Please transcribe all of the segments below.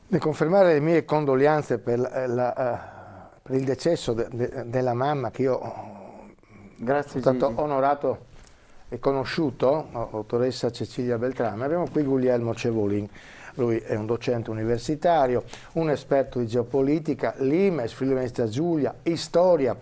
Nel confermare le mie condoglianze per il decesso della mamma che io Grazie sono stato Gigi. onorato e conosciuto, dottoressa Cecilia Beltrame. Abbiamo qui Guglielmo Cevolin, lui è un docente universitario, un esperto di geopolitica, Limes, Friuli Venezia Giulia, storia.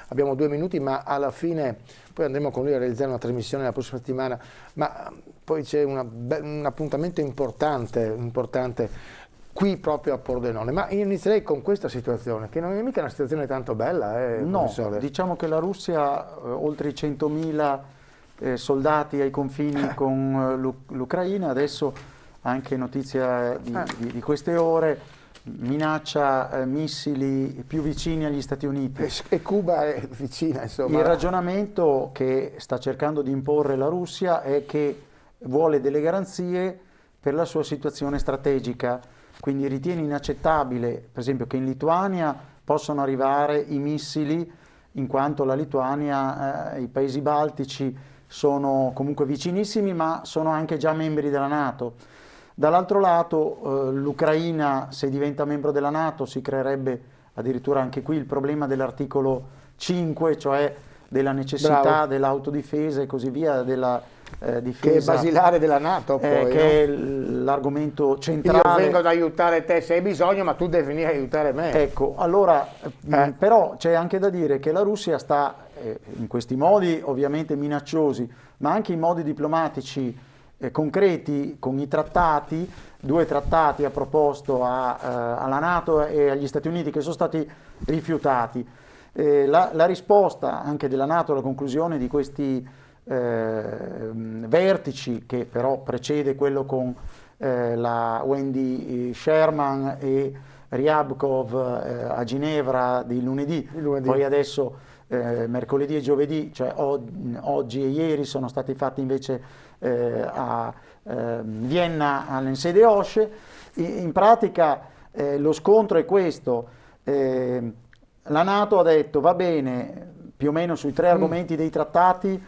Abbiamo 2 minuti, ma alla fine poi andremo con lui a realizzare una trasmissione la prossima settimana, ma poi c'è un appuntamento importante qui proprio a Pordenone. Ma io inizierei con questa situazione, che non è mica una situazione tanto bella, No, professore. diciamo che la Russia, oltre i 100.000 soldati ai confini con l'Ucraina, adesso anche notizia di queste ore, minaccia missili più vicini agli Stati Uniti. E Cuba è vicina, insomma. Il ragionamento che sta cercando di imporre la Russia è che vuole delle garanzie per la sua situazione strategica, quindi ritiene inaccettabile, per esempio, che in Lituania possano arrivare i missili, in quanto la Lituania, i paesi baltici sono comunque vicinissimi, ma sono anche già membri della NATO. Dall'altro lato, l'Ucraina, se diventa membro della NATO, si creerebbe addirittura anche qui il problema dell'articolo 5, cioè della necessità dell'autodifesa e così via, della difesa. Che è basilare della NATO, poi, che no? è l'argomento centrale. Io vengo ad aiutare te se hai bisogno, ma tu devi venire a aiutare me. Ecco, allora, però c'è anche da dire che la Russia sta, in questi modi ovviamente minacciosi, ma anche in modi diplomatici concreti, con i trattati, 2 trattati ha proposto alla NATO e agli Stati Uniti che sono stati rifiutati. La risposta anche della NATO alla conclusione di questi vertici, che però precede quello con la Wendy Sherman e Ryabkov a Ginevra di lunedì, poi adesso mercoledì e giovedì, cioè oggi e ieri, sono stati fatti invece a Vienna all'Ensede OSCE. In pratica lo scontro è questo: la NATO ha detto va bene più o meno sui 3 argomenti dei trattati,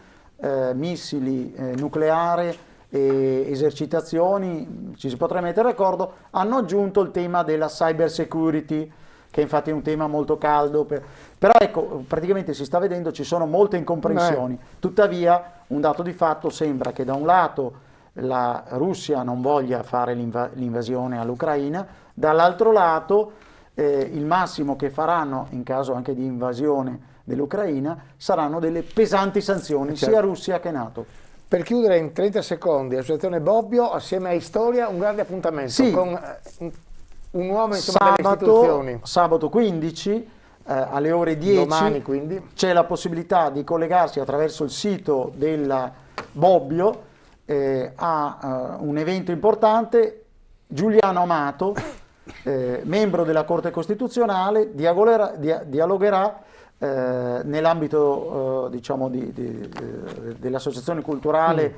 missili, nucleare e esercitazioni, ci si potrà mettere d'accordo. Hanno aggiunto il tema della cyber security, che infatti è un tema molto caldo, però ecco, praticamente si sta vedendo, ci sono molte incomprensioni. Tuttavia, un dato di fatto sembra che da un lato la Russia non voglia fare l'invasione all'Ucraina, dall'altro lato il massimo che faranno in caso anche di invasione dell'Ucraina saranno delle pesanti sanzioni, sia Russia che NATO. Per chiudere in 30 secondi, l'associazione Bobbio assieme a Storia, un grande appuntamento con un uomo, insomma, delle istituzioni. Sabato 15 alle ore 10 domani, quindi c'è la possibilità di collegarsi attraverso il sito della Bobbio a un evento importante. Giuliano Amato, membro della Corte Costituzionale, dialogherà nell'ambito diciamo dell'associazione culturale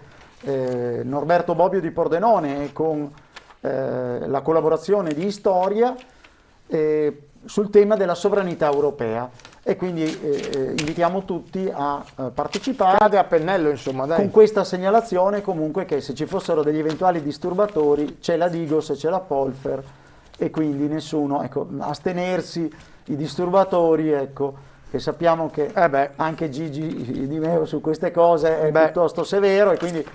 Norberto Bobbio di Pordenone e con la collaborazione di Storia sul tema della sovranità europea, e quindi invitiamo tutti a partecipare. Cade a pennello, insomma, dai. Con questa segnalazione comunque che se ci fossero degli eventuali disturbatori c'è la Digos e c'è la Polfer, e quindi nessuno, ecco, astenersi i disturbatori, ecco, che sappiamo che anche Gigi Di Meo su queste cose è piuttosto severo, e quindi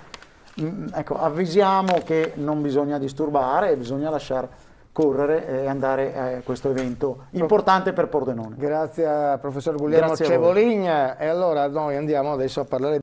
ecco, avvisiamo che non bisogna disturbare, bisogna lasciar correre e andare a questo evento importante per Pordenone. Grazie a professor Guglielmo Cevolin. E allora noi andiamo adesso a parlare